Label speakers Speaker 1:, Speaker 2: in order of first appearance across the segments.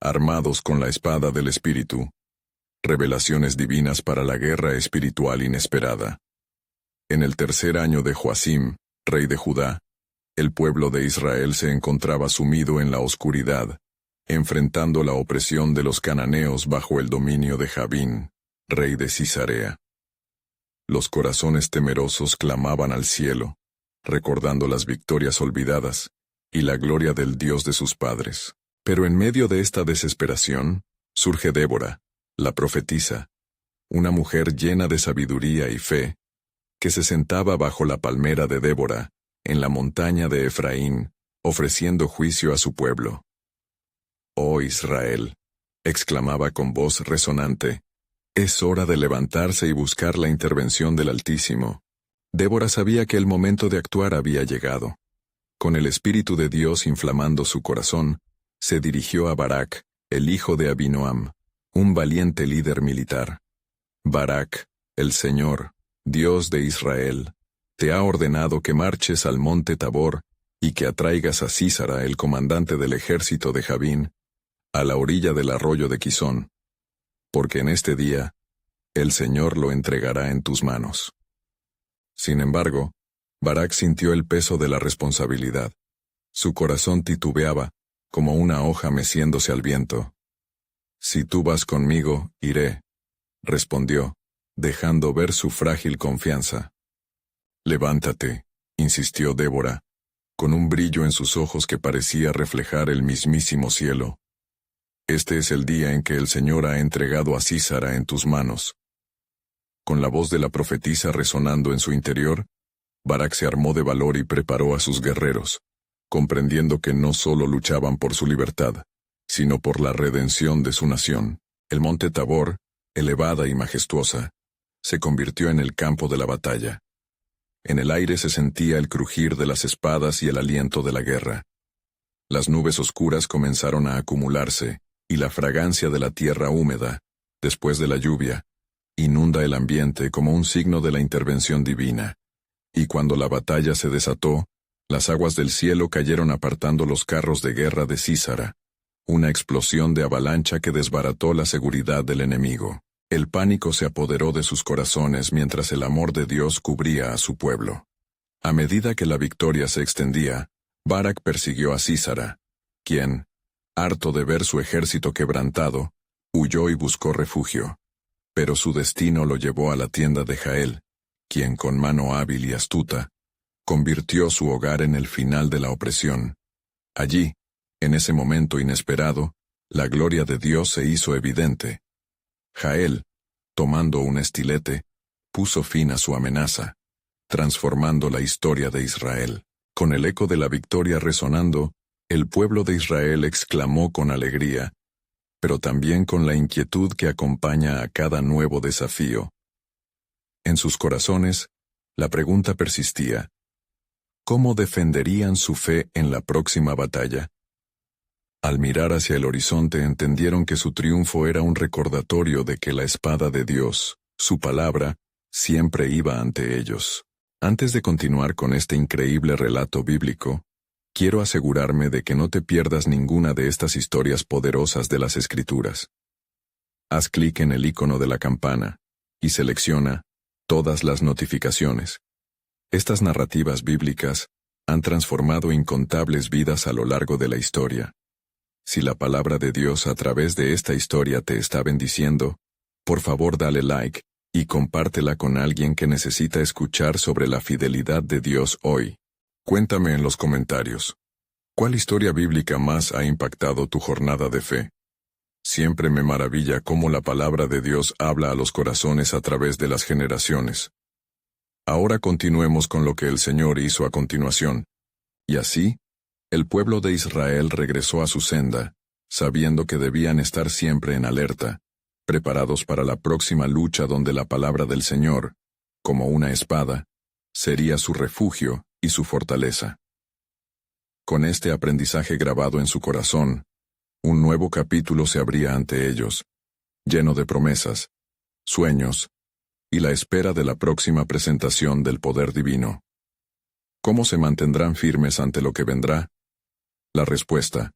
Speaker 1: armados con la espada del Espíritu. Revelaciones divinas para la guerra espiritual inesperada. En el tercer año de Joacim, rey de Judá, el pueblo de Israel se encontraba sumido en la oscuridad, enfrentando la opresión de los cananeos bajo el dominio de Jabín, rey de Cisarea. Los corazones temerosos clamaban al cielo, recordando las victorias olvidadas y la gloria del Dios de sus padres. Pero en medio de esta desesperación, surge Débora, la profetisa, una mujer llena de sabiduría y fe, que se sentaba bajo la palmera de Débora, en la montaña de Efraín, ofreciendo juicio a su pueblo. «Oh Israel», exclamaba con voz resonante, «es hora de levantarse y buscar la intervención del Altísimo». Débora sabía que el momento de actuar había llegado. Con el Espíritu de Dios inflamando su corazón, se dirigió a Barak, el hijo de Abinoam, un valiente líder militar. «Barak, el Señor, Dios de Israel, te ha ordenado que marches al monte Tabor y que atraigas a Sísara, el comandante del ejército de Jabín, a la orilla del arroyo de Quizón, porque en este día el Señor lo entregará en tus manos». Sin embargo, Barak sintió el peso de la responsabilidad. Su corazón titubeaba, como una hoja meciéndose al viento. «Si tú vas conmigo, iré», respondió, dejando ver su frágil confianza. «Levántate», insistió Débora, con un brillo en sus ojos que parecía reflejar el mismísimo cielo. «Este es el día en que el Señor ha entregado a Sísara en tus manos». Con la voz de la profetisa resonando en su interior, Barak se armó de valor y preparó a sus guerreros, comprendiendo que no solo luchaban por su libertad, sino por la redención de su nación. El monte Tabor, elevada y majestuosa, se convirtió en el campo de la batalla. En el aire se sentía el crujir de las espadas y el aliento de la guerra. Las nubes oscuras comenzaron a acumularse, y la fragancia de la tierra húmeda, después de la lluvia, inunda el ambiente como un signo de la intervención divina. Y cuando la batalla se desató, las aguas del cielo cayeron apartando los carros de guerra de Sísara, una explosión de avalancha que desbarató la seguridad del enemigo. El pánico se apoderó de sus corazones mientras el amor de Dios cubría a su pueblo. A medida que la victoria se extendía, Barak persiguió a Sísara, quien, harto de ver su ejército quebrantado, huyó y buscó refugio. Pero su destino lo llevó a la tienda de Jael, quien con mano hábil y astuta, convirtió su hogar en el final de la opresión. Allí, en ese momento inesperado, la gloria de Dios se hizo evidente. Jael, tomando un estilete, puso fin a su amenaza, transformando la historia de Israel. Con el eco de la victoria resonando, el pueblo de Israel exclamó con alegría, pero también con la inquietud que acompaña a cada nuevo desafío. En sus corazones, la pregunta persistía: ¿cómo defenderían su fe en la próxima batalla? Al mirar hacia el horizonte entendieron que su triunfo era un recordatorio de que la espada de Dios, su palabra, siempre iba ante ellos. Antes de continuar con este increíble relato bíblico, quiero asegurarme de que no te pierdas ninguna de estas historias poderosas de las Escrituras. Haz clic en el icono de la campana y selecciona todas las notificaciones. Estas narrativas bíblicas han transformado incontables vidas a lo largo de la historia. Si la palabra de Dios a través de esta historia te está bendiciendo, por favor dale like y compártela con alguien que necesita escuchar sobre la fidelidad de Dios hoy. Cuéntame en los comentarios, ¿cuál historia bíblica más ha impactado tu jornada de fe? Siempre me maravilla cómo la palabra de Dios habla a los corazones a través de las generaciones. Ahora continuemos con lo que el Señor hizo a continuación. Y así, el pueblo de Israel regresó a su senda, sabiendo que debían estar siempre en alerta, preparados para la próxima lucha donde la palabra del Señor, como una espada, sería su refugio y su fortaleza. Con este aprendizaje grabado en su corazón, un nuevo capítulo se abría ante ellos, lleno de promesas, sueños, y la espera de la próxima presentación del poder divino. ¿Cómo se mantendrán firmes ante lo que vendrá? La respuesta,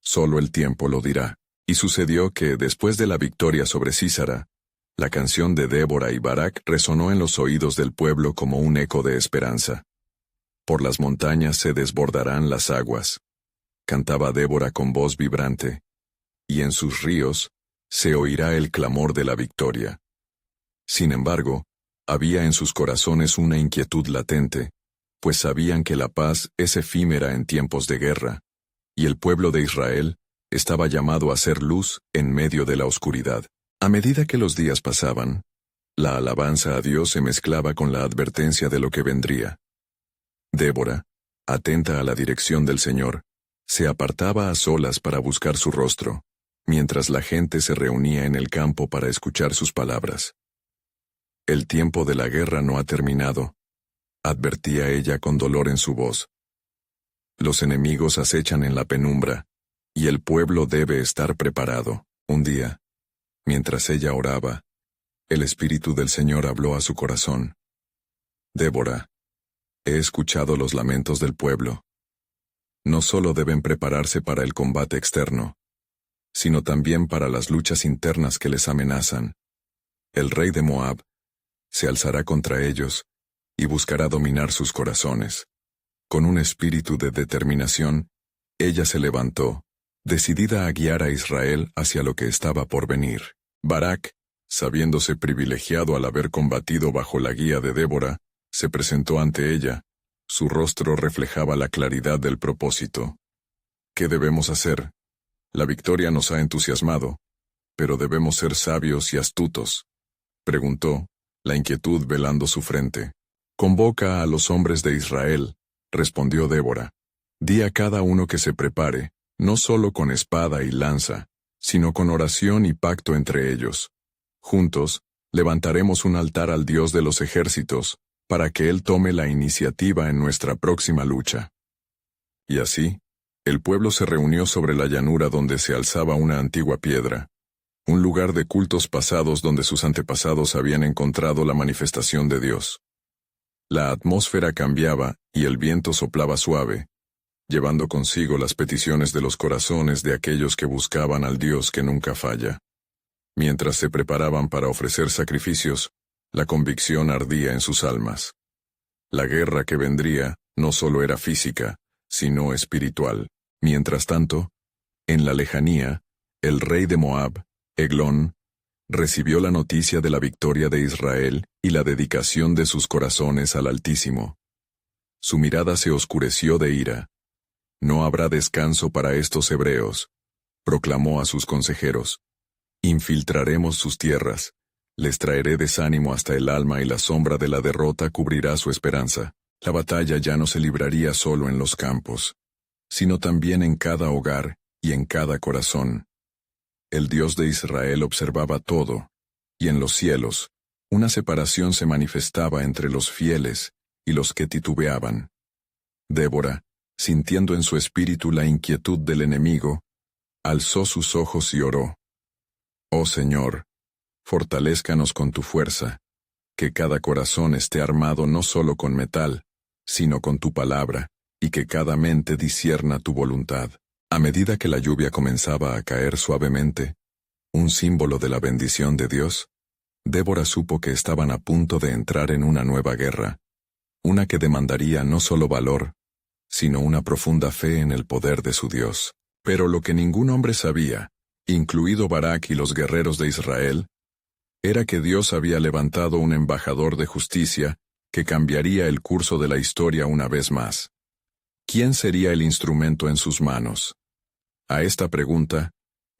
Speaker 1: solo el tiempo lo dirá. Y sucedió que, después de la victoria sobre Sísara, la canción de Débora y Barak resonó en los oídos del pueblo como un eco de esperanza. Por las montañas se desbordarán las aguas, cantaba Débora con voz vibrante, y en sus ríos se oirá el clamor de la victoria. Sin embargo, había en sus corazones una inquietud latente, pues sabían que la paz es efímera en tiempos de guerra, y el pueblo de Israel estaba llamado a ser luz en medio de la oscuridad. A medida que los días pasaban, la alabanza a Dios se mezclaba con la advertencia de lo que vendría. Débora, atenta a la dirección del Señor, se apartaba a solas para buscar su rostro, mientras la gente se reunía en el campo para escuchar sus palabras. El tiempo de la guerra no ha terminado, advertía ella con dolor en su voz. Los enemigos acechan en la penumbra, y el pueblo debe estar preparado. Un día, mientras ella oraba, el Espíritu del Señor habló a su corazón. Débora, he escuchado los lamentos del pueblo. No solo deben prepararse para el combate externo, sino también para las luchas internas que les amenazan. El rey de Moab se alzará contra ellos y buscará dominar sus corazones. Con un espíritu de determinación, ella se levantó, decidida a guiar a Israel hacia lo que estaba por venir. Barak, sabiéndose privilegiado al haber combatido bajo la guía de Débora, se presentó ante ella. Su rostro reflejaba la claridad del propósito. ¿Qué debemos hacer? La victoria nos ha entusiasmado, pero debemos ser sabios y astutos, preguntó, la inquietud velando su frente. Convoca a los hombres de Israel, respondió Débora. Di a cada uno que se prepare, no solo con espada y lanza, sino con oración y pacto entre ellos. Juntos, levantaremos un altar al Dios de los ejércitos, para que Él tome la iniciativa en nuestra próxima lucha. Y así, el pueblo se reunió sobre la llanura donde se alzaba una antigua piedra, un lugar de cultos pasados donde sus antepasados habían encontrado la manifestación de Dios. La atmósfera cambiaba y el viento soplaba suave, llevando consigo las peticiones de los corazones de aquellos que buscaban al Dios que nunca falla. Mientras se preparaban para ofrecer sacrificios, la convicción ardía en sus almas. La guerra que vendría no solo era física, sino espiritual. Mientras tanto, en la lejanía, el rey de Moab, Eglón, recibió la noticia de la victoria de Israel y la dedicación de sus corazones al Altísimo. Su mirada se oscureció de ira. No habrá descanso para estos hebreos, proclamó a sus consejeros. Infiltraremos sus tierras, les traeré desánimo hasta el alma y la sombra de la derrota cubrirá su esperanza. La batalla ya no se libraría solo en los campos, sino también en cada hogar y en cada corazón. El Dios de Israel observaba todo, y en los cielos, una separación se manifestaba entre los fieles y los que titubeaban. Débora, sintiendo en su espíritu la inquietud del enemigo, alzó sus ojos y oró. Oh Señor, fortalézcanos con tu fuerza, que cada corazón esté armado no solo con metal, sino con tu palabra, y que cada mente discierna tu voluntad. A medida que la lluvia comenzaba a caer suavemente, un símbolo de la bendición de Dios, Débora supo que estaban a punto de entrar en una nueva guerra, una que demandaría no solo valor, sino una profunda fe en el poder de su Dios. Pero lo que ningún hombre sabía, incluido Barak y los guerreros de Israel, era que Dios había levantado un embajador de justicia que cambiaría el curso de la historia una vez más. ¿Quién sería el instrumento en sus manos? A esta pregunta,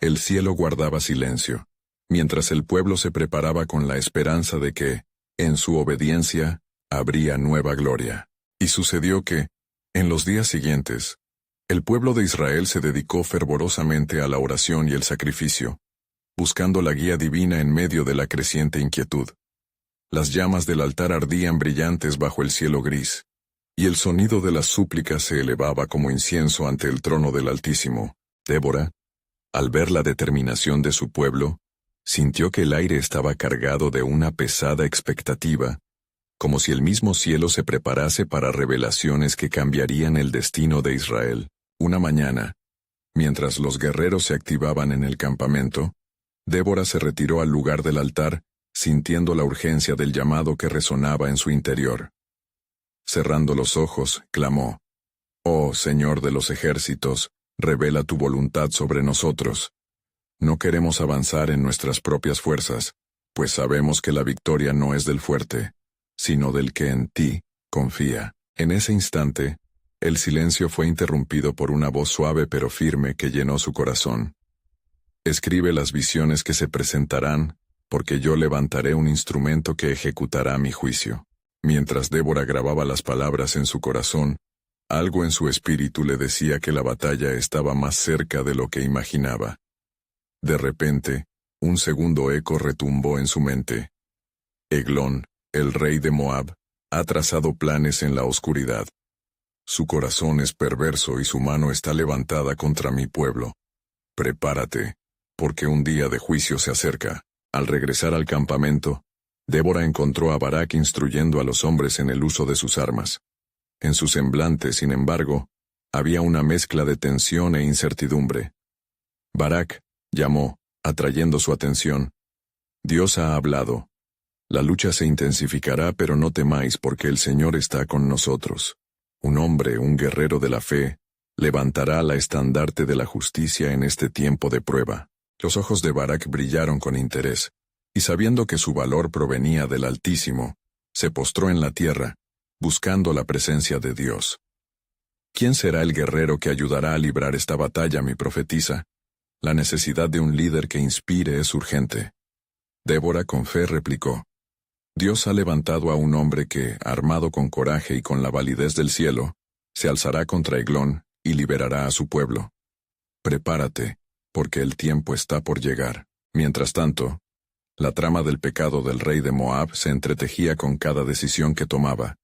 Speaker 1: el cielo guardaba silencio, mientras el pueblo se preparaba con la esperanza de que, en su obediencia, habría nueva gloria. Y sucedió que, en los días siguientes, el pueblo de Israel se dedicó fervorosamente a la oración y el sacrificio, buscando la guía divina en medio de la creciente inquietud. Las llamas del altar ardían brillantes bajo el cielo gris, y el sonido de las súplicas se elevaba como incienso ante el trono del Altísimo. Débora, al ver la determinación de su pueblo, sintió que el aire estaba cargado de una pesada expectativa, como si el mismo cielo se preparase para revelaciones que cambiarían el destino de Israel. Una mañana, Mientras los guerreros se activaban en el campamento, Débora se retiró al lugar del altar, sintiendo la urgencia del llamado que resonaba en su interior. Cerrando los ojos, clamó: «Oh Señor de los ejércitos, revela tu voluntad sobre nosotros. No queremos avanzar en nuestras propias fuerzas, pues sabemos que la victoria no es del fuerte, sino del que en ti confía». En ese instante, el silencio fue interrumpido por una voz suave pero firme que llenó su corazón. «Escribe las visiones que se presentarán, porque yo levantaré un instrumento que ejecutará mi juicio». Mientras Débora grababa las palabras en su corazón, algo en su espíritu le decía que la batalla estaba más cerca de lo que imaginaba. De repente, un segundo eco retumbó en su mente. Eglón, el rey de Moab, ha trazado planes en la oscuridad. Su corazón es perverso y su mano está levantada contra mi pueblo. Prepárate, porque un día de juicio se acerca. Al regresar al campamento, Débora encontró a Barak instruyendo a los hombres en el uso de sus armas. En su semblante, sin embargo, había una mezcla de tensión e incertidumbre. Barak llamó, atrayendo su atención: «Dios ha hablado. La lucha se intensificará, pero no temáis porque el Señor está con nosotros. Un hombre, un guerrero de la fe, levantará la estandarte de la justicia en este tiempo de prueba». Los ojos de Barak brillaron con interés, y sabiendo que su valor provenía del Altísimo, se postró en la tierra, buscando la presencia de Dios. «¿Quién será el guerrero que ayudará a librar esta batalla?», mi profetisa. «La necesidad de un líder que inspire es urgente». Débora con fe replicó: «Dios ha levantado a un hombre que, armado con coraje y con la validez del cielo, se alzará contra Eglón y liberará a su pueblo. Prepárate, porque el tiempo está por llegar». Mientras tanto, la trama del pecado del rey de Moab se entretejía con cada decisión que tomaba,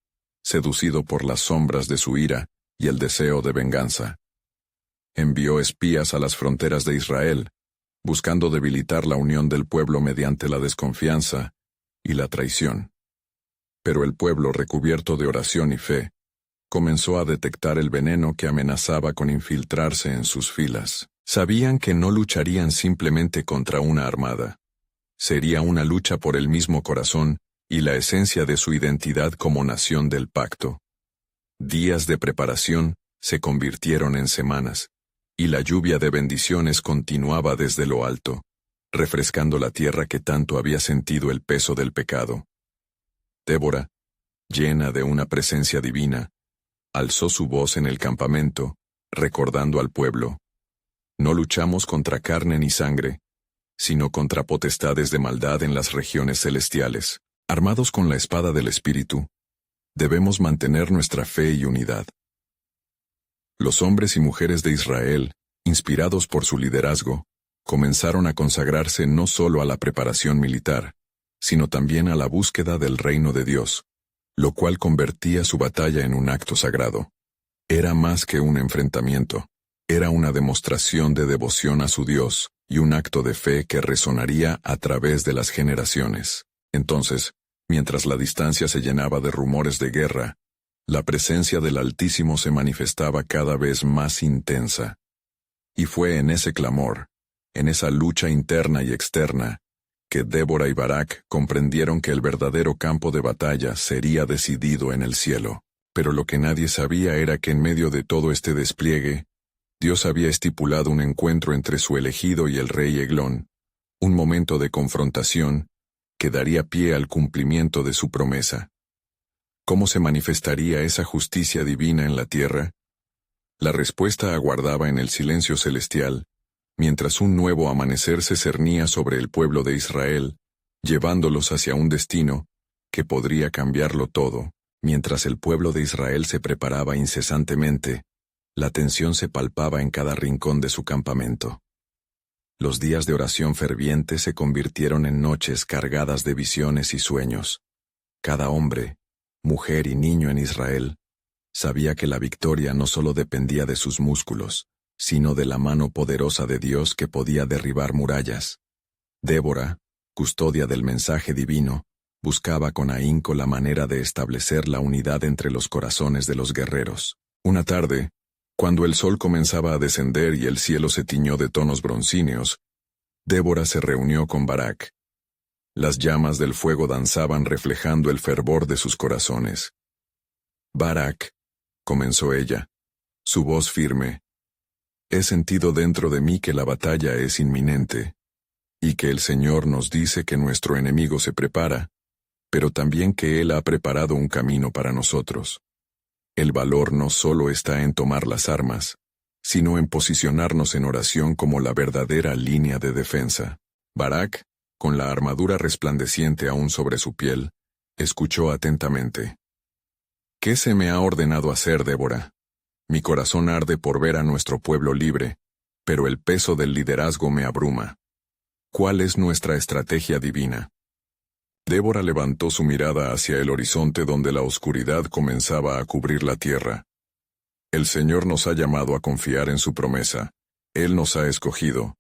Speaker 1: seducido por las sombras de su ira y el deseo de venganza. Envió espías a las fronteras de Israel, buscando debilitar la unión del pueblo mediante la desconfianza y la traición. Pero el pueblo, recubierto de oración y fe, comenzó a detectar el veneno que amenazaba con infiltrarse en sus filas. Sabían que no lucharían simplemente contra una armada. Sería una lucha por el mismo corazón y la esencia de su identidad como nación del pacto. Días de preparación se convirtieron en semanas, y la lluvia de bendiciones continuaba desde lo alto, refrescando la tierra que tanto había sentido el peso del pecado. Débora, llena de una presencia divina, alzó su voz en el campamento, recordando al pueblo: «No luchamos contra carne ni sangre, sino contra potestades de maldad en las regiones celestiales. Armados con la espada del Espíritu, debemos mantener nuestra fe y unidad». Los hombres y mujeres de Israel, inspirados por su liderazgo, comenzaron a consagrarse no solo a la preparación militar, sino también a la búsqueda del reino de Dios, lo cual convertía su batalla en un acto sagrado. Era más que un enfrentamiento, era una demostración de devoción a su Dios y un acto de fe que resonaría a través de las generaciones. Entonces, mientras la distancia se llenaba de rumores de guerra, la presencia del Altísimo se manifestaba cada vez más intensa. Y fue en ese clamor, en esa lucha interna y externa, que Débora y Barak comprendieron que el verdadero campo de batalla sería decidido en el cielo. Pero lo que nadie sabía era que en medio de todo este despliegue, Dios había estipulado un encuentro entre su elegido y el rey Eglón, un momento de confrontación que daría pie al cumplimiento de su promesa. ¿Cómo se manifestaría esa justicia divina en la tierra? La respuesta aguardaba en el silencio celestial, mientras un nuevo amanecer se cernía sobre el pueblo de Israel, llevándolos hacia un destino que podría cambiarlo todo. Mientras el pueblo de Israel se preparaba incesantemente, la tensión se palpaba en cada rincón de su campamento. Los días de oración ferviente se convirtieron en noches cargadas de visiones y sueños. Cada hombre, mujer y niño en Israel sabía que la victoria no solo dependía de sus músculos, sino de la mano poderosa de Dios que podía derribar murallas. Débora, custodia del mensaje divino, buscaba con ahínco la manera de establecer la unidad entre los corazones de los guerreros. Una tarde, Cuando el sol comenzaba a descender y el cielo se tiñó de tonos broncíneos, Débora se reunió con Barak. Las llamas del fuego danzaban reflejando el fervor de sus corazones. Barak, comenzó ella, su voz firme, he sentido dentro de mí que la batalla es inminente, y que el Señor nos dice que nuestro enemigo se prepara, pero también que Él ha preparado un camino para nosotros. El valor no solo está en tomar las armas, sino en posicionarnos en oración como la verdadera línea de defensa. Barak, con la armadura resplandeciente aún sobre su piel, escuchó atentamente. ¿Qué se me ha ordenado hacer, Débora? Mi corazón arde por ver a nuestro pueblo libre, pero el peso del liderazgo me abruma. ¿Cuál es nuestra estrategia divina? Débora levantó su mirada hacia el horizonte donde la oscuridad comenzaba a cubrir la tierra. El Señor nos ha llamado a confiar en su promesa. Él nos ha escogido.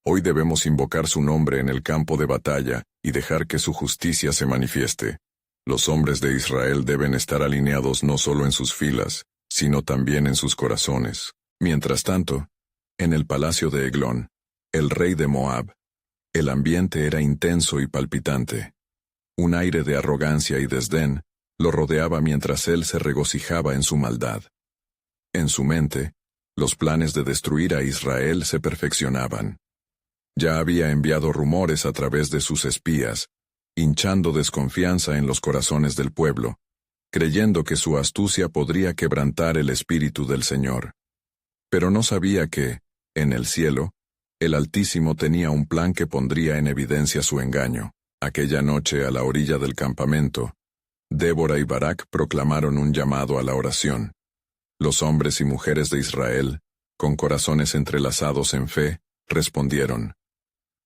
Speaker 1: Hoy debemos invocar su nombre en el campo de batalla y dejar que su justicia se manifieste. Los hombres de Israel deben estar alineados no solo en sus filas, sino también en sus corazones. Mientras tanto, en el palacio de Eglón, el rey de Moab, el ambiente era intenso y palpitante. Un aire de arrogancia y desdén lo rodeaba mientras él se regocijaba en su maldad. En su mente, los planes de destruir a Israel se perfeccionaban. Ya había enviado rumores a través de sus espías, hinchando desconfianza en los corazones del pueblo, creyendo que su astucia podría quebrantar el espíritu del Señor. Pero no sabía que, en el cielo, el Altísimo tenía un plan que pondría en evidencia su engaño. Aquella noche a la orilla del campamento, Débora y Barak proclamaron un llamado a la oración. Los hombres y mujeres de Israel, con corazones entrelazados en fe, respondieron.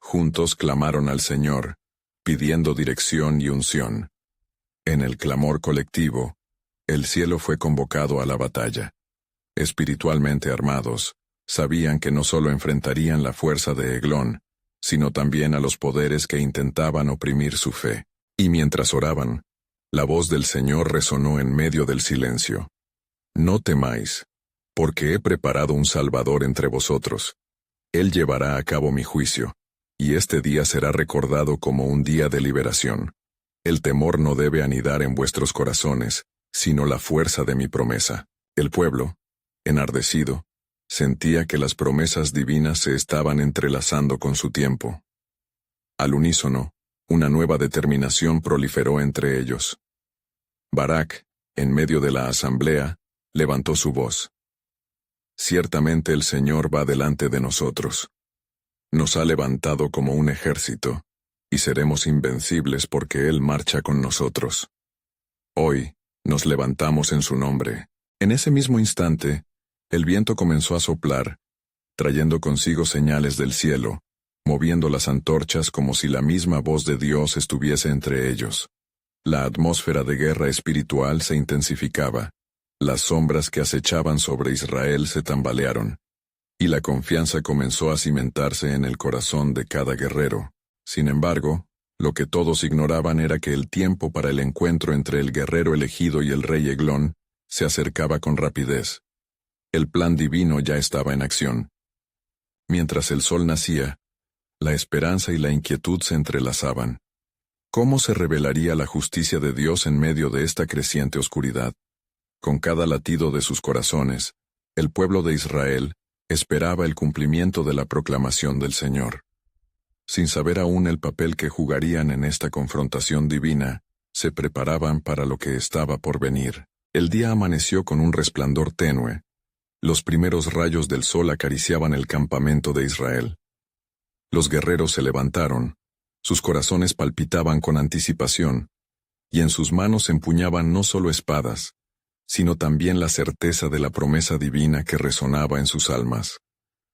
Speaker 1: Juntos clamaron al Señor, pidiendo dirección y unción. En el clamor colectivo, el cielo fue convocado a la batalla. Espiritualmente armados, sabían que no solo enfrentarían la fuerza de Eglón, sino también a los poderes que intentaban oprimir su fe. Y mientras oraban, la voz del Señor resonó en medio del silencio. No temáis, porque he preparado un Salvador entre vosotros. Él llevará a cabo mi juicio, y este día será recordado como un día de liberación. El temor no debe anidar en vuestros corazones, sino la fuerza de mi promesa. El pueblo, enardecido, sentía que las promesas divinas se estaban entrelazando con su tiempo. Al unísono, una nueva determinación proliferó entre ellos. Barak, en medio de la asamblea, levantó su voz. Ciertamente el Señor va delante de nosotros. Nos ha levantado como un ejército, y seremos invencibles porque Él marcha con nosotros. Hoy, nos levantamos en su nombre. En ese mismo instante, el viento comenzó a soplar, trayendo consigo señales del cielo, moviendo las antorchas como si la misma voz de Dios estuviese entre ellos. La atmósfera de guerra espiritual se intensificaba, las sombras que acechaban sobre Israel se tambalearon, y la confianza comenzó a cimentarse en el corazón de cada guerrero. Sin embargo, lo que todos ignoraban era que el tiempo para el encuentro entre el guerrero elegido y el rey Eglón se acercaba con rapidez. El plan divino ya estaba en acción. Mientras el sol nacía, la esperanza y la inquietud se entrelazaban. ¿Cómo se revelaría la justicia de Dios en medio de esta creciente oscuridad? Con cada latido de sus corazones, el pueblo de Israel esperaba el cumplimiento de la proclamación del Señor. Sin saber aún el papel que jugarían en esta confrontación divina, se preparaban para lo que estaba por venir. El día amaneció con un resplandor tenue. Los primeros rayos del sol acariciaban el campamento de Israel. Los guerreros se levantaron, sus corazones palpitaban con anticipación, y en sus manos empuñaban no solo espadas, sino también la certeza de la promesa divina que resonaba en sus almas.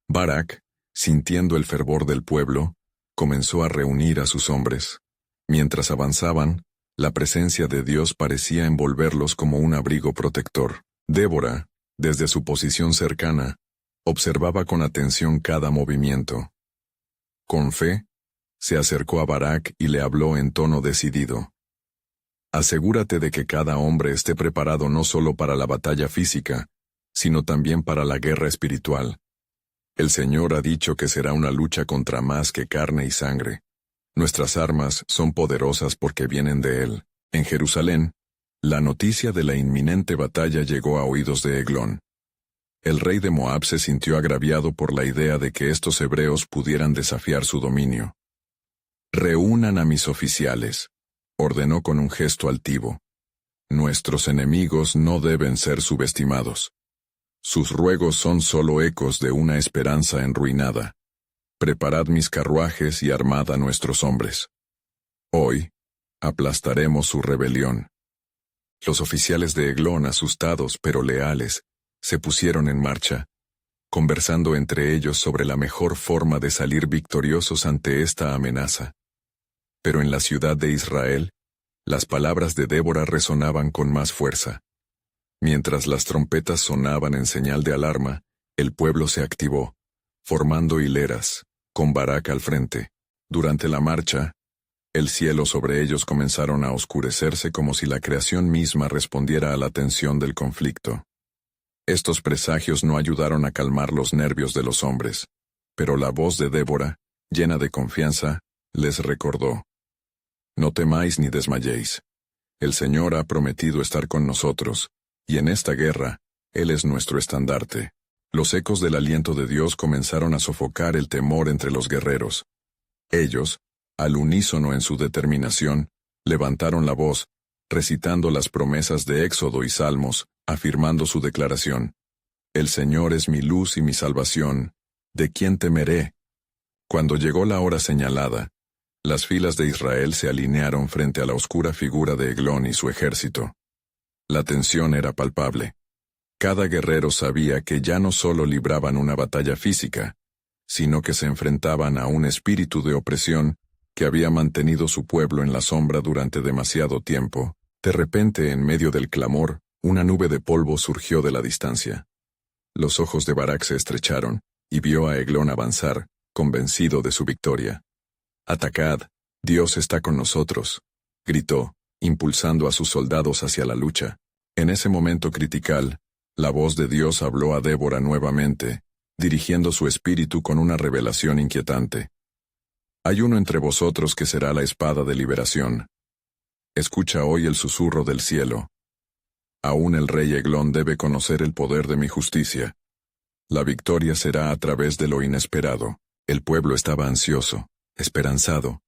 Speaker 1: Barak, sintiendo el fervor del pueblo, comenzó a reunir a sus hombres. Mientras avanzaban, la presencia de Dios parecía envolverlos como un abrigo protector. Débora, desde su posición cercana, observaba con atención cada movimiento. Con fe, se acercó a Barak y le habló en tono decidido. Asegúrate de que cada hombre esté preparado no solo para la batalla física, sino también para la guerra espiritual. El Señor ha dicho que será una lucha contra más que carne y sangre. Nuestras armas son poderosas porque vienen de Él. En Jerusalén, la noticia de la inminente batalla llegó a oídos de Eglón. El rey de Moab se sintió agraviado por la idea de que estos hebreos pudieran desafiar su dominio. «Reúnan a mis oficiales», ordenó con un gesto altivo. «Nuestros enemigos no deben ser subestimados. Sus ruegos son solo ecos de una esperanza enruinada. Preparad mis carruajes y armad a nuestros hombres. Hoy, aplastaremos su rebelión». Los oficiales de Eglón, asustados pero leales, se pusieron en marcha, conversando entre ellos sobre la mejor forma de salir victoriosos ante esta amenaza. Pero en la ciudad de Israel, las palabras de Débora resonaban con más fuerza. Mientras las trompetas sonaban en señal de alarma, el pueblo se activó, formando hileras, con Barak al frente. Durante la marcha, el cielo sobre ellos comenzaron a oscurecerse como si la creación misma respondiera a la tensión del conflicto. Estos presagios no ayudaron a calmar los nervios de los hombres, pero la voz de Débora, llena de confianza, les recordó: «No temáis ni desmayéis. El Señor ha prometido estar con nosotros, y en esta guerra, Él es nuestro estandarte». Los ecos del aliento de Dios comenzaron a sofocar el temor entre los guerreros. Ellos, al unísono en su determinación, levantaron la voz, recitando las promesas de Éxodo y Salmos, afirmando su declaración: «El Señor es mi luz y mi salvación, ¿de quién temeré?». Cuando llegó la hora señalada, las filas de Israel se alinearon frente a la oscura figura de Eglón y su ejército. La tensión era palpable. Cada guerrero sabía que ya no solo libraban una batalla física, sino que se enfrentaban a un espíritu de opresión que había mantenido su pueblo en la sombra durante demasiado tiempo. De repente, en medio del clamor, una nube de polvo surgió de la distancia. Los ojos de Barak se estrecharon, y vio a Eglón avanzar, convencido de su victoria. «Atacad, Dios está con nosotros», gritó, impulsando a sus soldados hacia la lucha. En ese momento critical, la voz de Dios habló a Débora nuevamente, dirigiendo su espíritu con una revelación inquietante. «Hay uno entre vosotros que será la espada de liberación. Escucha hoy el susurro del cielo. Aún el rey Eglón debe conocer el poder de mi justicia. La victoria será a través de lo inesperado». El pueblo estaba ansioso, esperanzado,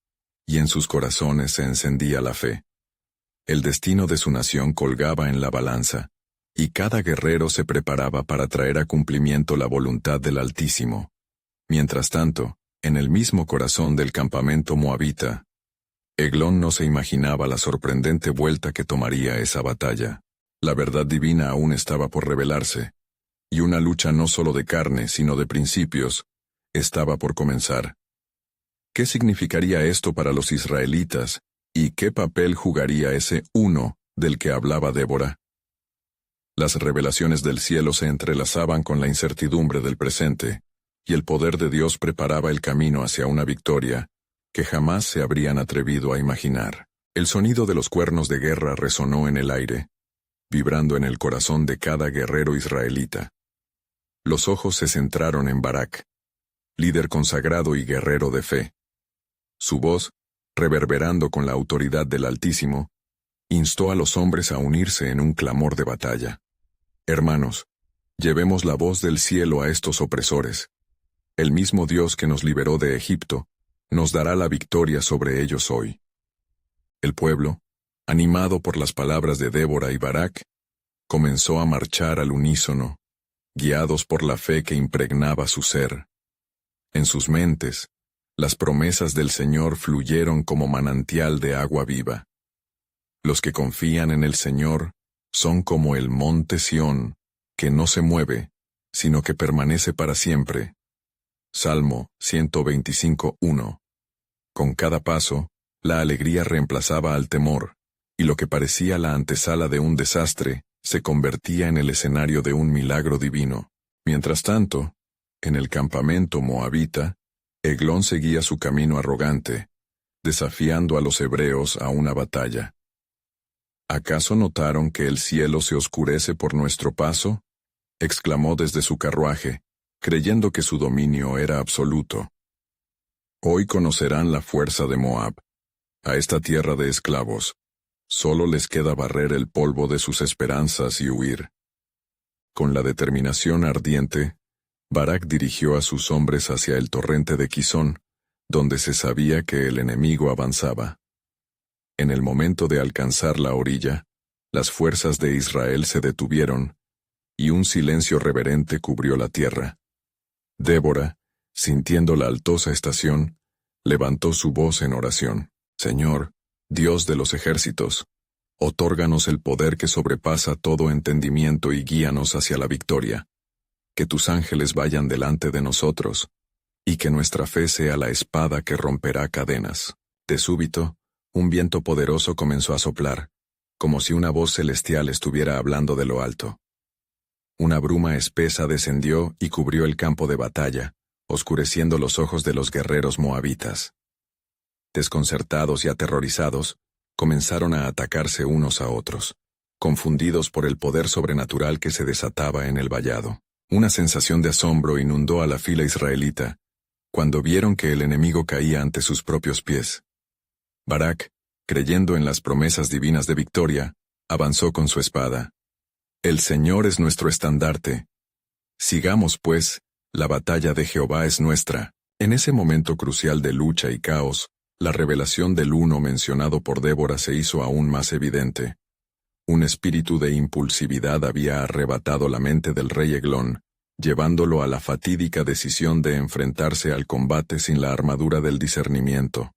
Speaker 1: y en sus corazones se encendía la fe. El destino de su nación colgaba en la balanza, y cada guerrero se preparaba para traer a cumplimiento la voluntad del Altísimo. Mientras tanto, en el mismo corazón del campamento moabita, Eglón no se imaginaba la sorprendente vuelta que tomaría esa batalla. La verdad divina aún estaba por revelarse, y una lucha no solo de carne, sino de principios, estaba por comenzar. ¿Qué significaría esto para los israelitas, y qué papel jugaría ese uno del que hablaba Débora? Las revelaciones del cielo se entrelazaban con la incertidumbre del presente, y el poder de Dios preparaba el camino hacia una victoria que jamás se habrían atrevido a imaginar. El sonido de los cuernos de guerra resonó en el aire, vibrando en el corazón de cada guerrero israelita. Los ojos se centraron en Barak, líder consagrado y guerrero de fe. Su voz, reverberando con la autoridad del Altísimo, instó a los hombres a unirse en un clamor de batalla. «Hermanos, llevemos la voz del cielo a estos opresores. El mismo Dios que nos liberó de Egipto, nos dará la victoria sobre ellos hoy». El pueblo, animado por las palabras de Débora y Barak, comenzó a marchar al unísono, guiados por la fe que impregnaba su ser. En sus mentes, las promesas del Señor fluyeron como manantial de agua viva. Los que confían en el Señor son como el monte Sión, que no se mueve, sino que permanece para siempre. Salmo 125:1. Con cada paso, la alegría reemplazaba al temor, y lo que parecía la antesala de un desastre se convertía en el escenario de un milagro divino. Mientras tanto, en el campamento moabita, Eglón seguía su camino arrogante, desafiando a los hebreos a una batalla. ¿Acaso notaron que el cielo se oscurece por nuestro paso? exclamó desde su carruaje, creyendo que su dominio era absoluto. Hoy conocerán la fuerza de Moab. A esta tierra de esclavos, solo les queda barrer el polvo de sus esperanzas y huir. Con la determinación ardiente, Barak dirigió a sus hombres hacia el torrente de Quizón, donde se sabía que el enemigo avanzaba. En el momento de alcanzar la orilla, las fuerzas de Israel se detuvieron, y un silencio reverente cubrió la tierra. Débora, sintiendo la altosa estación, levantó su voz en oración. Señor, Dios de los ejércitos, otórganos el poder que sobrepasa todo entendimiento y guíanos hacia la victoria. Que tus ángeles vayan delante de nosotros, y que nuestra fe sea la espada que romperá cadenas. De súbito, un viento poderoso comenzó a soplar, como si una voz celestial estuviera hablando de lo alto. Una bruma espesa descendió y cubrió el campo de batalla, oscureciendo los ojos de los guerreros moabitas. Desconcertados y aterrorizados, comenzaron a atacarse unos a otros, confundidos por el poder sobrenatural que se desataba en el vallado. Una sensación de asombro inundó a la fila israelita, cuando vieron que el enemigo caía ante sus propios pies. Barak, creyendo en las promesas divinas de victoria, avanzó con su espada. El Señor es nuestro estandarte. Sigamos, pues, la batalla de Jehová es nuestra. En ese momento crucial de lucha y caos, la revelación del uno mencionado por Débora se hizo aún más evidente. Un espíritu de impulsividad había arrebatado la mente del rey Eglón, llevándolo a la fatídica decisión de enfrentarse al combate sin la armadura del discernimiento.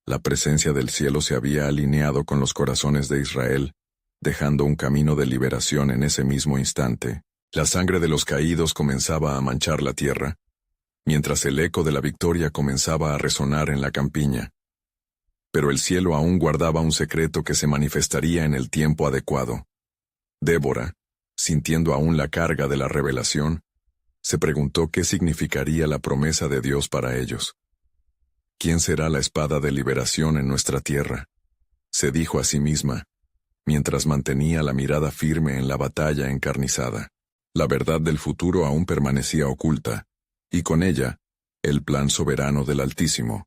Speaker 1: La presencia del cielo se había alineado con los corazones de Israel, dejando un camino de liberación en ese mismo instante. La sangre de los caídos comenzaba a manchar la tierra, mientras el eco de la victoria comenzaba a resonar en la campiña. Pero el cielo aún guardaba un secreto que se manifestaría en el tiempo adecuado. Débora, sintiendo aún la carga de la revelación, se preguntó qué significaría la promesa de Dios para ellos. ¿Quién será la espada de liberación en nuestra tierra? Se dijo a sí misma, mientras mantenía la mirada firme en la batalla encarnizada. La verdad del futuro aún permanecía oculta, y con ella, el plan soberano del Altísimo.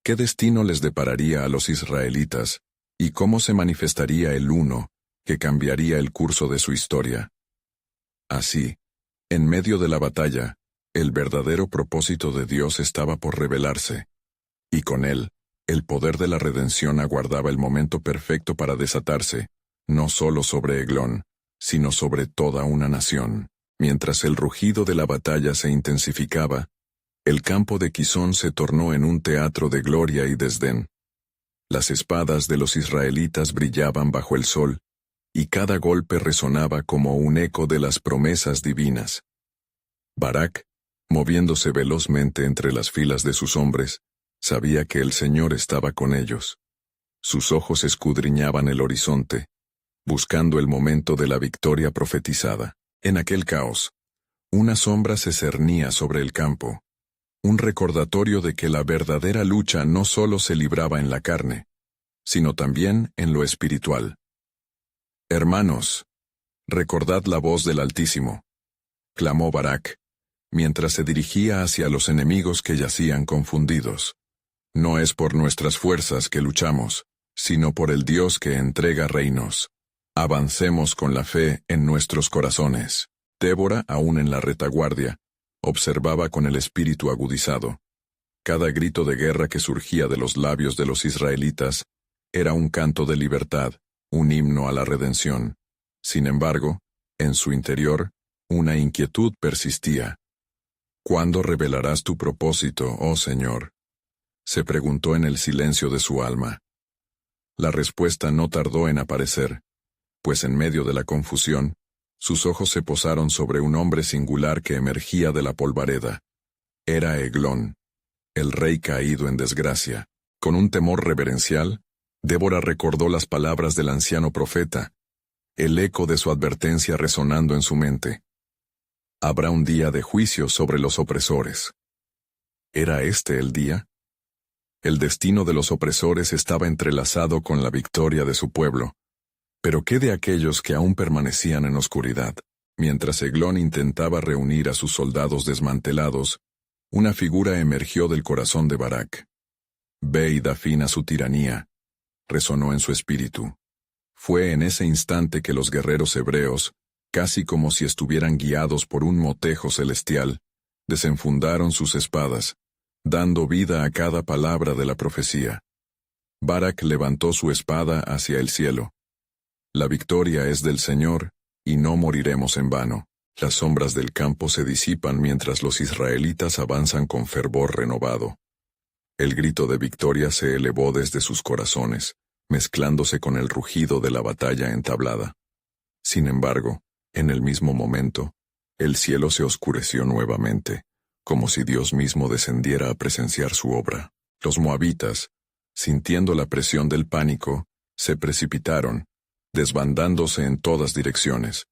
Speaker 1: ¿Qué destino les depararía a los israelitas, y cómo se manifestaría el uno, que cambiaría el curso de su historia? Así, en medio de la batalla, el verdadero propósito de Dios estaba por revelarse, y con él, el poder de la redención aguardaba el momento perfecto para desatarse, no solo sobre Eglón, sino sobre toda una nación. Mientras el rugido de la batalla se intensificaba, el campo de Quizón se tornó en un teatro de gloria y desdén. Las espadas de los israelitas brillaban bajo el sol, y cada golpe resonaba como un eco de las promesas divinas. Barak, moviéndose velozmente entre las filas de sus hombres, sabía que el Señor estaba con ellos. Sus ojos escudriñaban el horizonte, buscando el momento de la victoria profetizada. En aquel caos, una sombra se cernía sobre el campo, un recordatorio de que la verdadera lucha no solo se libraba en la carne, sino también en lo espiritual. Hermanos, recordad la voz del Altísimo, clamó Barak, mientras se dirigía hacia los enemigos que yacían confundidos. No es por nuestras fuerzas que luchamos, sino por el Dios que entrega reinos. Avancemos con la fe en nuestros corazones. Débora, aún en la retaguardia, observaba con el espíritu agudizado. Cada grito de guerra que surgía de los labios de los israelitas era un canto de libertad, un himno a la redención. Sin embargo, en su interior, una inquietud persistía. ¿Cuándo revelarás tu propósito, oh Señor?, se preguntó en el silencio de su alma. La respuesta no tardó en aparecer, pues en medio de la confusión, sus ojos se posaron sobre un hombre singular que emergía de la polvareda. Era Eglón, el rey caído en desgracia. Con un temor reverencial, Débora recordó las palabras del anciano profeta, el eco de su advertencia resonando en su mente. Habrá un día de juicio sobre los opresores. ¿Era este el día? El destino de los opresores estaba entrelazado con la victoria de su pueblo. Pero ¿qué de aquellos que aún permanecían en oscuridad? Mientras Eglón intentaba reunir a sus soldados desmantelados, una figura emergió del corazón de Barak. Ve y da fin a su tiranía, resonó en su espíritu. Fue en ese instante que los guerreros hebreos, casi como si estuvieran guiados por un motejo celestial, desenfundaron sus espadas, dando vida a cada palabra de la profecía. Barak levantó su espada hacia el cielo. La victoria es del Señor, y no moriremos en vano. Las sombras del campo se disipan mientras los israelitas avanzan con fervor renovado. El grito de victoria se elevó desde sus corazones, mezclándose con el rugido de la batalla entablada. Sin embargo, en el mismo momento, el cielo se oscureció nuevamente, como si Dios mismo descendiera a presenciar su obra. Los moabitas, sintiendo la presión del pánico, se precipitaron, desbandándose en todas direcciones.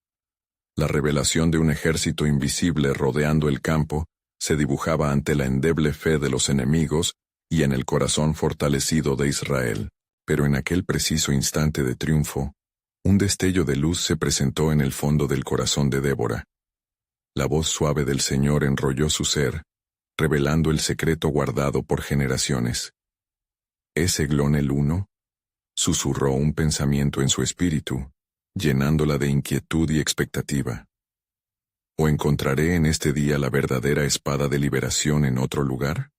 Speaker 1: La revelación de un ejército invisible rodeando el campo se dibujaba ante la endeble fe de los enemigos y en el corazón fortalecido de Israel. Pero en aquel preciso instante de triunfo, un destello de luz se presentó en el fondo del corazón de Débora. La voz suave del Señor enrolló su ser, revelando el secreto guardado por generaciones. ¿Es Eglón el uno? Susurró un pensamiento en su espíritu, llenándola de inquietud y expectativa. ¿O encontraré en este día la verdadera espada de liberación en otro lugar?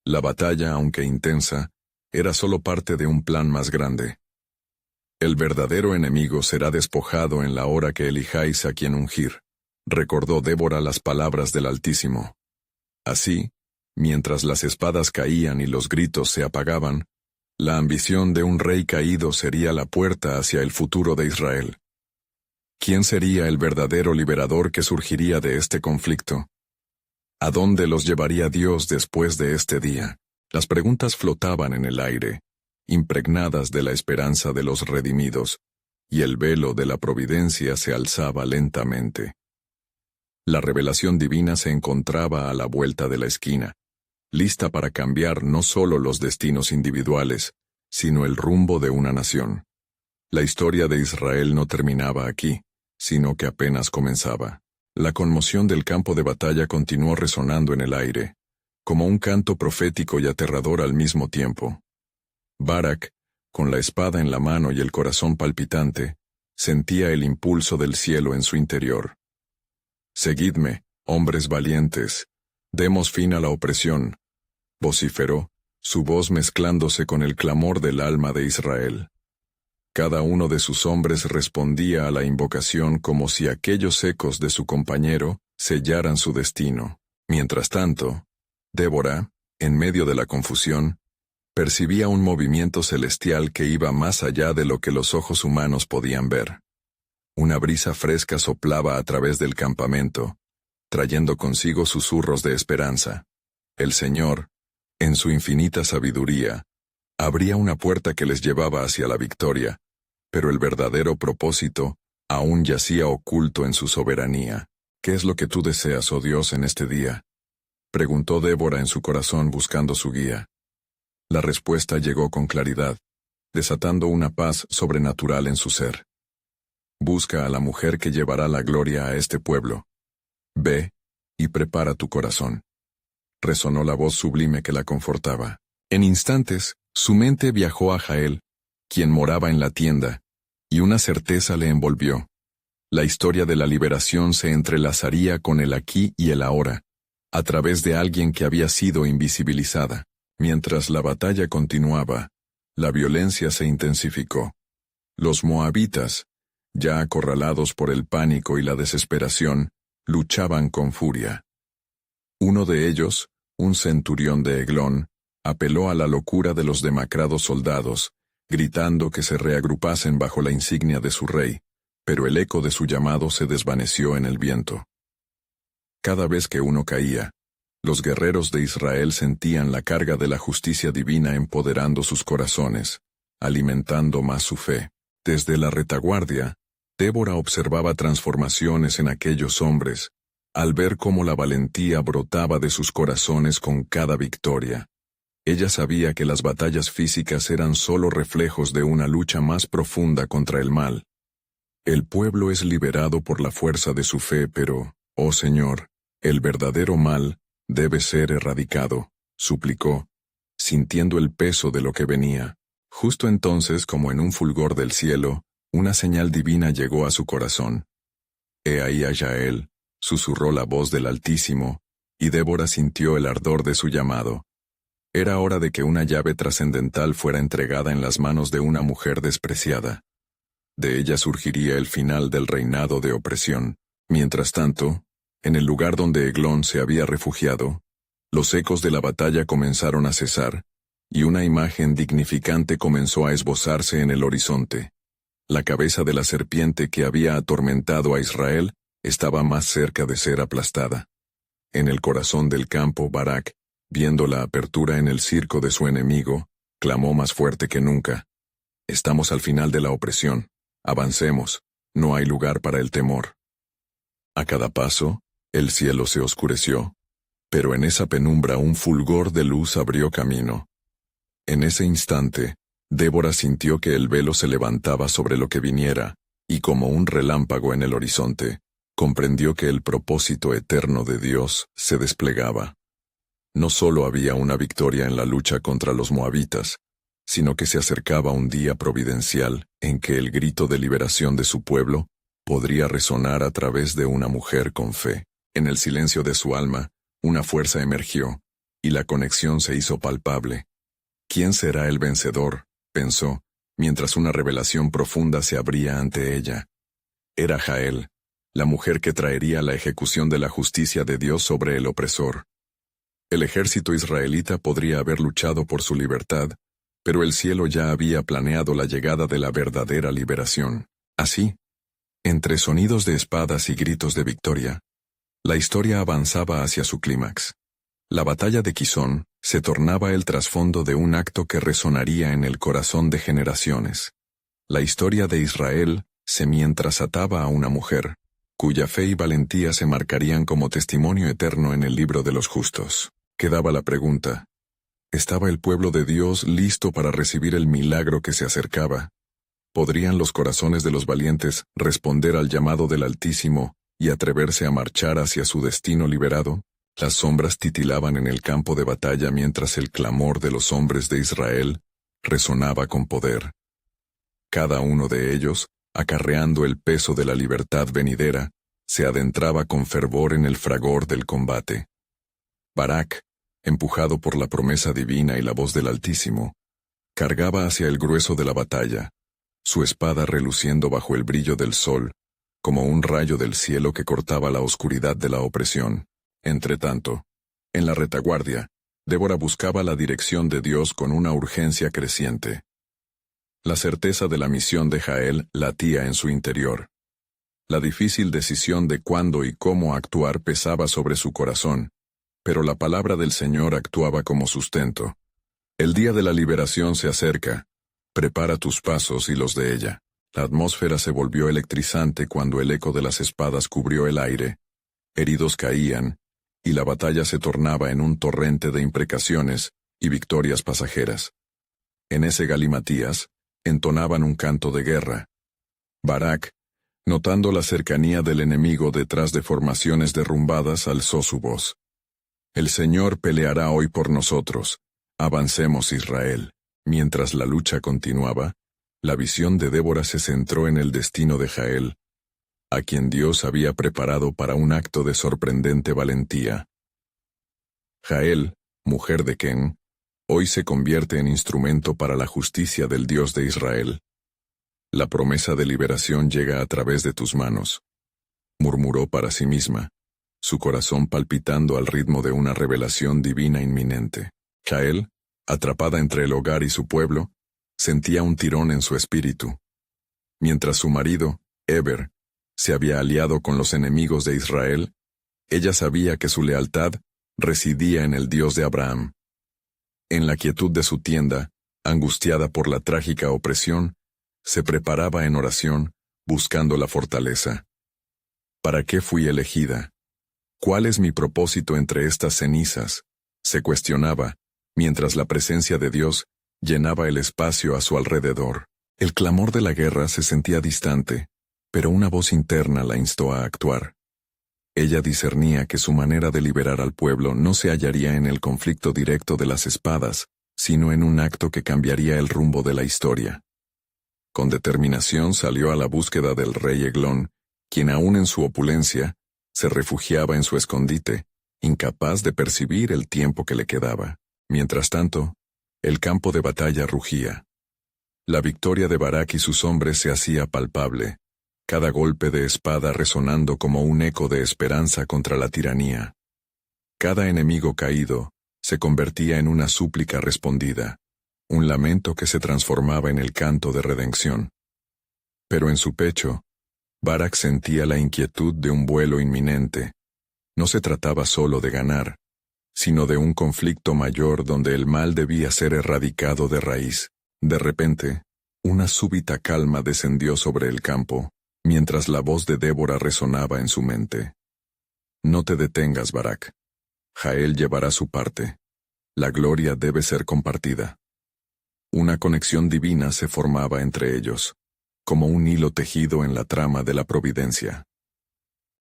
Speaker 1: La batalla, aunque intensa, era solo parte de un plan más grande. El verdadero enemigo será despojado en la hora que elijáis a quien ungir, recordó Débora las palabras del Altísimo. Así, mientras las espadas caían y los gritos se apagaban, la ambición de un rey caído sería la puerta hacia el futuro de Israel. ¿Quién sería el verdadero liberador que surgiría de este conflicto? ¿A dónde los llevaría Dios después de este día? Las preguntas flotaban en el aire, impregnadas de la esperanza de los redimidos, y el velo de la providencia se alzaba lentamente. La revelación divina se encontraba a la vuelta de la esquina, lista para cambiar no solo los destinos individuales, sino el rumbo de una nación. La historia de Israel no terminaba aquí, sino que apenas comenzaba. La conmoción del campo de batalla continuó resonando en el aire, como un canto profético y aterrador al mismo tiempo. Barak, con la espada en la mano y el corazón palpitante, sentía el impulso del cielo en su interior. «Seguidme, hombres valientes, demos fin a la opresión», vociferó, su voz mezclándose con el clamor del alma de Israel. Cada uno de sus hombres respondía a la invocación como si aquellos ecos de su compañero sellaran su destino. Mientras tanto, Débora, en medio de la confusión, percibía un movimiento celestial que iba más allá de lo que los ojos humanos podían ver. Una brisa fresca soplaba a través del campamento, trayendo consigo susurros de esperanza. El Señor, en su infinita sabiduría, abría una puerta que les llevaba hacia la victoria, pero el verdadero propósito aún yacía oculto en su soberanía. «¿Qué es lo que tú deseas, oh Dios, en este día?», preguntó Débora en su corazón buscando su guía. La respuesta llegó con claridad, desatando una paz sobrenatural en su ser. «Busca a la mujer que llevará la gloria a este pueblo. Ve y prepara tu corazón», resonó la voz sublime que la confortaba. En instantes, su mente viajó a Jael, quien moraba en la tienda, y una certeza le envolvió. La historia de la liberación se entrelazaría con el aquí y el ahora, a través de alguien que había sido invisibilizada. Mientras la batalla continuaba, la violencia se intensificó. Los moabitas, ya acorralados por el pánico y la desesperación, luchaban con furia. Uno de ellos, un centurión de Eglón, apeló a la locura de los demacrados soldados, gritando que se reagrupasen bajo la insignia de su rey, pero el eco de su llamado se desvaneció en el viento. Cada vez que uno caía, los guerreros de Israel sentían la carga de la justicia divina empoderando sus corazones, alimentando más su fe. Desde la retaguardia, Débora observaba transformaciones en aquellos hombres, al ver cómo la valentía brotaba de sus corazones con cada victoria. Ella sabía que las batallas físicas eran solo reflejos de una lucha más profunda contra el mal. El pueblo es liberado por la fuerza de su fe, pero, oh Señor, el verdadero mal debe ser erradicado, suplicó, sintiendo el peso de lo que venía. Justo entonces, como en un fulgor del cielo, una señal divina llegó a su corazón. He ahí a Yael, susurró la voz del Altísimo, y Débora sintió el ardor de su llamado. Era hora de que una llave trascendental fuera entregada en las manos de una mujer despreciada. De ella surgiría el final del reinado de opresión. Mientras tanto, en el lugar donde Eglón se había refugiado, los ecos de la batalla comenzaron a cesar, y una imagen dignificante comenzó a esbozarse en el horizonte. La cabeza de la serpiente que había atormentado a Israel estaba más cerca de ser aplastada. En el corazón del campo, Barak, viendo la apertura en el circo de su enemigo, clamó más fuerte que nunca. Estamos al final de la opresión. Avancemos. No hay lugar para el temor. A cada paso, el cielo se oscureció, pero en esa penumbra un fulgor de luz abrió camino. En ese instante, Débora sintió que el velo se levantaba sobre lo que viniera, y como un relámpago en el horizonte, comprendió que el propósito eterno de Dios se desplegaba. No solo había una victoria en la lucha contra los moabitas, sino que se acercaba un día providencial en que el grito de liberación de su pueblo podría resonar a través de una mujer con fe. En el silencio de su alma, una fuerza emergió, y la conexión se hizo palpable. ¿Quién será el vencedor?, pensó, mientras una revelación profunda se abría ante ella. Era Jael, la mujer que traería la ejecución de la justicia de Dios sobre el opresor. El ejército israelita podría haber luchado por su libertad, pero el cielo ya había planeado la llegada de la verdadera liberación. Así, entre sonidos de espadas y gritos de victoria, la historia avanzaba hacia su clímax. La batalla de Quizón se tornaba el trasfondo de un acto que resonaría en el corazón de generaciones. La historia de Israel se mientras ataba a una mujer, cuya fe y valentía se marcarían como testimonio eterno en el libro de los justos. Quedaba la pregunta: ¿estaba el pueblo de Dios listo para recibir el milagro que se acercaba? ¿Podrían los corazones de los valientes responder al llamado del Altísimo y atreverse a marchar hacia su destino liberado? Las sombras titilaban en el campo de batalla mientras el clamor de los hombres de Israel resonaba con poder. Cada uno de ellos, acarreando el peso de la libertad venidera, se adentraba con fervor en el fragor del combate. Barak, empujado por la promesa divina y la voz del Altísimo, cargaba hacia el grueso de la batalla, su espada reluciendo bajo el brillo del sol, como un rayo del cielo que cortaba la oscuridad de la opresión. Entretanto, en la retaguardia, Débora buscaba la dirección de Dios con una urgencia creciente. La certeza de la misión de Jael latía en su interior. La difícil decisión de cuándo y cómo actuar pesaba sobre su corazón, pero la palabra del Señor actuaba como sustento. El día de la liberación se acerca. Prepara tus pasos y los de ella. La atmósfera se volvió electrizante cuando el eco de las espadas cubrió el aire. Heridos caían, y la batalla se tornaba en un torrente de imprecaciones y victorias pasajeras. En ese galimatías, entonaban un canto de guerra. Barak, notando la cercanía del enemigo detrás de formaciones derrumbadas, alzó su voz. El Señor peleará hoy por nosotros. Avancemos, Israel. Mientras la lucha continuaba, la visión de Débora se centró en el destino de Jael, a quien Dios había preparado para un acto de sorprendente valentía. Jael, mujer de Ken, hoy se convierte en instrumento para la justicia del Dios de Israel. La promesa de liberación llega a través de tus manos, murmuró para sí misma, su corazón palpitando al ritmo de una revelación divina inminente. Jael, atrapada entre el hogar y su pueblo, sentía un tirón en su espíritu. Mientras su marido, Eber, se había aliado con los enemigos de Israel, ella sabía que su lealtad residía en el Dios de Abraham. En la quietud de su tienda, angustiada por la trágica opresión, se preparaba en oración, buscando la fortaleza. ¿Para qué fui elegida? ¿Cuál es mi propósito entre estas cenizas?, se cuestionaba, mientras la presencia de Dios llenaba el espacio a su alrededor. El clamor de la guerra se sentía distante, Pero una voz interna la instó a actuar. Ella discernía que su manera de liberar al pueblo no se hallaría en el conflicto directo de las espadas, sino en un acto que cambiaría el rumbo de la historia. Con determinación salió a la búsqueda del rey Eglón, quien aún en su opulencia, se refugiaba en su escondite, incapaz de percibir el tiempo que le quedaba. Mientras tanto, el campo de batalla rugía. La victoria de Barak y sus hombres se hacía palpable, cada golpe de espada resonando como un eco de esperanza contra la tiranía. Cada enemigo caído se convertía en una súplica respondida, un lamento que se transformaba en el canto de redención. Pero en su pecho, Barak sentía la inquietud de un vuelo inminente. No se trataba solo de ganar, sino de un conflicto mayor donde el mal debía ser erradicado de raíz. De repente, una súbita calma descendió sobre el campo, mientras la voz de Débora resonaba en su mente. No te detengas, Barak. Jael llevará su parte. La gloria debe ser compartida. Una conexión divina se formaba entre ellos, como un hilo tejido en la trama de la providencia.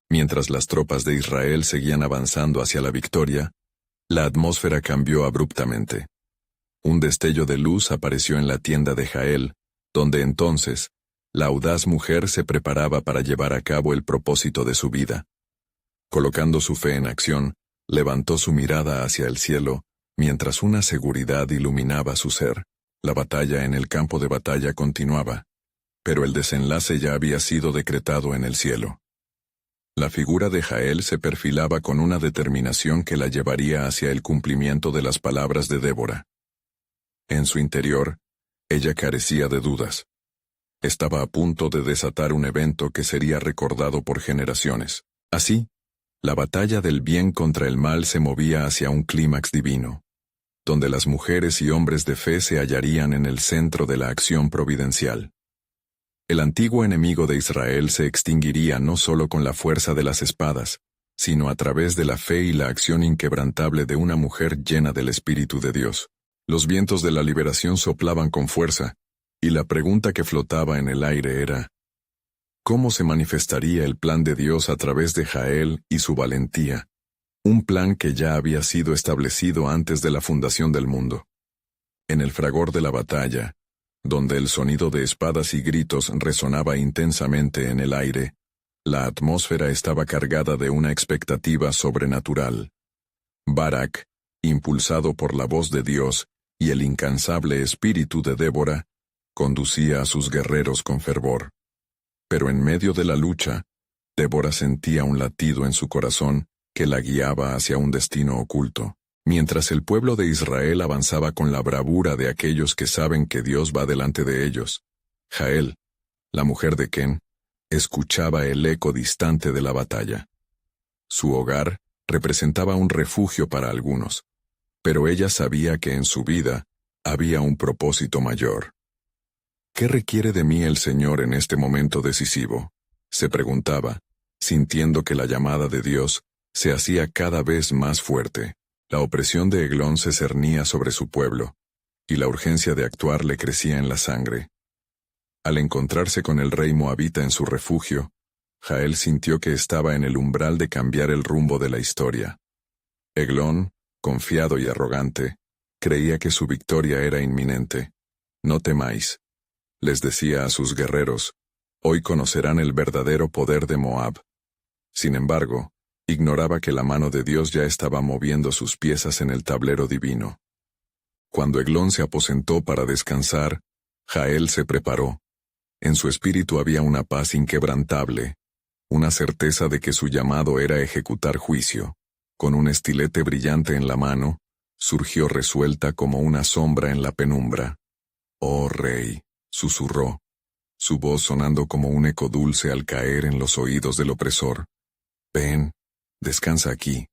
Speaker 1: Mientras las tropas de Israel seguían avanzando hacia la victoria, la atmósfera cambió abruptamente. Un destello de luz apareció en la tienda de Jael, donde entonces, la audaz mujer se preparaba para llevar a cabo el propósito de su vida. Colocando su fe en acción, levantó su mirada hacia el cielo, mientras una seguridad iluminaba su ser. La batalla en el campo de batalla continuaba, pero el desenlace ya había sido decretado en el cielo. La figura de Jael se perfilaba con una determinación que la llevaría hacia el cumplimiento de las palabras de Débora. En su interior, ella carecía de dudas. Estaba a punto de desatar un evento que sería recordado por generaciones. Así, la batalla del bien contra el mal se movía hacia un clímax divino, donde las mujeres y hombres de fe se hallarían en el centro de la acción providencial. El antiguo enemigo de Israel se extinguiría no solo con la fuerza de las espadas, sino a través de la fe y la acción inquebrantable de una mujer llena del Espíritu de Dios. Los vientos de la liberación soplaban con fuerza, y la pregunta que flotaba en el aire era: ¿cómo se manifestaría el plan de Dios a través de Jael y su valentía? Un plan que ya había sido establecido antes de la fundación del mundo. En el fragor de la batalla, donde el sonido de espadas y gritos resonaba intensamente en el aire, la atmósfera estaba cargada de una expectativa sobrenatural. Barak, impulsado por la voz de Dios y el incansable espíritu de Débora, conducía a sus guerreros con fervor. Pero en medio de la lucha, Débora sentía un latido en su corazón que la guiaba hacia un destino oculto. Mientras el pueblo de Israel avanzaba con la bravura de aquellos que saben que Dios va delante de ellos, Jael, la mujer de Ken, escuchaba el eco distante de la batalla. Su hogar representaba un refugio para algunos, pero ella sabía que en su vida había un propósito mayor. ¿Qué requiere de mí el Señor en este momento decisivo?, se preguntaba, sintiendo que la llamada de Dios se hacía cada vez más fuerte. La opresión de Eglón se cernía sobre su pueblo, y la urgencia de actuar le crecía en la sangre. Al encontrarse con el rey moabita en su refugio, Jael sintió que estaba en el umbral de cambiar el rumbo de la historia. Eglón, confiado y arrogante, creía que su victoria era inminente. «No temáis», les decía a sus guerreros, «hoy conocerán el verdadero poder de Moab». Sin embargo, ignoraba que la mano de Dios ya estaba moviendo sus piezas en el tablero divino. Cuando Eglón se aposentó para descansar, Jael se preparó. En su espíritu había una paz inquebrantable, una certeza de que su llamado era ejecutar juicio. Con un estilete brillante en la mano, surgió resuelta como una sombra en la penumbra. «Oh rey», susurró, su voz sonando como un eco dulce al caer en los oídos del opresor. «Ven, descansa aquí.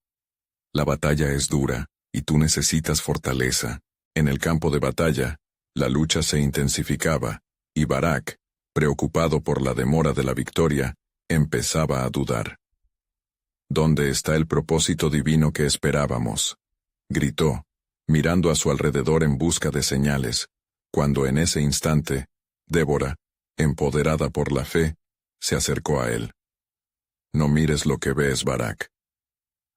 Speaker 1: La batalla es dura, y tú necesitas fortaleza». En el campo de batalla, la lucha se intensificaba, y Barak, preocupado por la demora de la victoria, empezaba a dudar. «¿Dónde está el propósito divino que esperábamos?», gritó, mirando a su alrededor en busca de señales, cuando en ese instante, Débora, empoderada por la fe, se acercó a él. No mires lo que ves, Barak.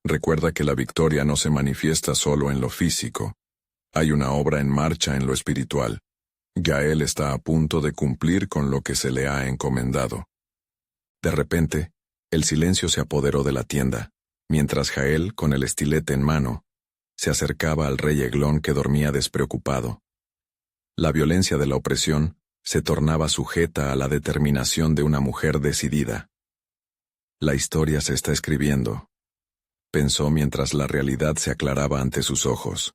Speaker 1: Recuerda que la victoria no se manifiesta solo en lo físico. Hay una obra en marcha en lo espiritual. Gael está a punto de cumplir con lo que se le ha encomendado. De repente, el silencio se apoderó de la tienda, mientras Jael, con el estilete en mano, se acercaba al rey Eglón que dormía despreocupado. La violencia de la opresión se tornaba sujeta a la determinación de una mujer decidida. La historia se está escribiendo, pensó mientras la realidad se aclaraba ante sus ojos.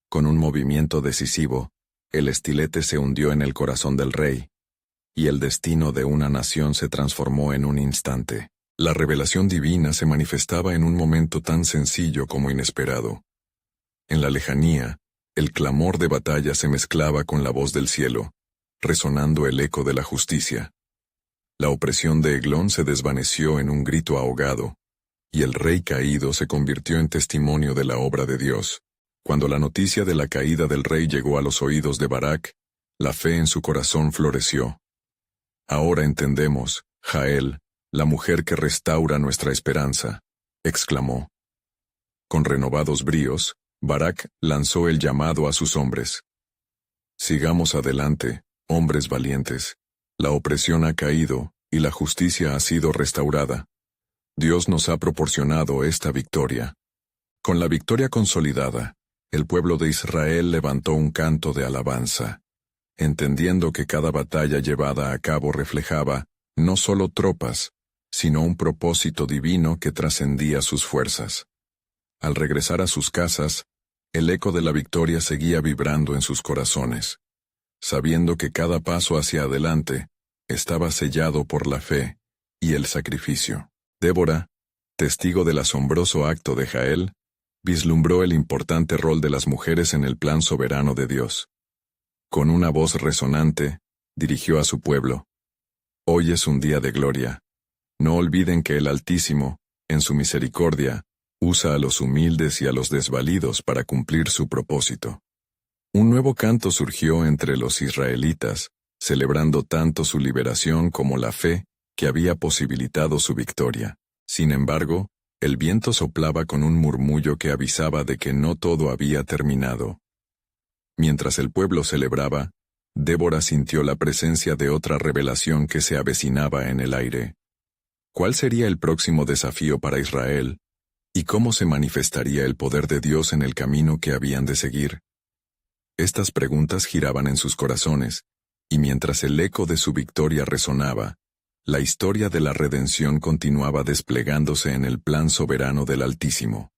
Speaker 1: Con un movimiento decisivo, el estilete se hundió en el corazón del rey, y el destino de una nación se transformó en un instante. La revelación divina se manifestaba en un momento tan sencillo como inesperado. En la lejanía, el clamor de batalla se mezclaba con la voz del cielo, resonando el eco de la justicia. La opresión de Eglón se desvaneció en un grito ahogado, y el rey caído se convirtió en testimonio de la obra de Dios. Cuando la noticia de la caída del rey llegó a los oídos de Barak, la fe en su corazón floreció. Ahora entendemos, Jael, la mujer que restaura nuestra esperanza, exclamó. Con renovados bríos, Barak lanzó el llamado a sus hombres. Sigamos adelante, hombres valientes. La opresión ha caído, y la justicia ha sido restaurada. Dios nos ha proporcionado esta victoria. Con la victoria consolidada, el pueblo de Israel levantó un canto de alabanza, entendiendo que cada batalla llevada a cabo reflejaba, no solo tropas, sino un propósito divino que trascendía sus fuerzas. Al regresar a sus casas, el eco de la victoria seguía vibrando en sus corazones, sabiendo que cada paso hacia adelante estaba sellado por la fe y el sacrificio. Débora, testigo del asombroso acto de Jael, vislumbró el importante rol de las mujeres en el plan soberano de Dios. Con una voz resonante, dirigió a su pueblo. Hoy es un día de gloria. No olviden que el Altísimo, en su misericordia, usa a los humildes y a los desvalidos para cumplir su propósito. Un nuevo canto surgió entre los israelitas, celebrando tanto su liberación como la fe que había posibilitado su victoria. Sin embargo, el viento soplaba con un murmullo que avisaba de que no todo había terminado. Mientras el pueblo celebraba, Débora sintió la presencia de otra revelación que se avecinaba en el aire. ¿Cuál sería el próximo desafío para Israel? ¿Y cómo se manifestaría el poder de Dios en el camino que habían de seguir? Estas preguntas giraban en sus corazones, y mientras el eco de su victoria resonaba, la historia de la redención continuaba desplegándose en el plan soberano del Altísimo.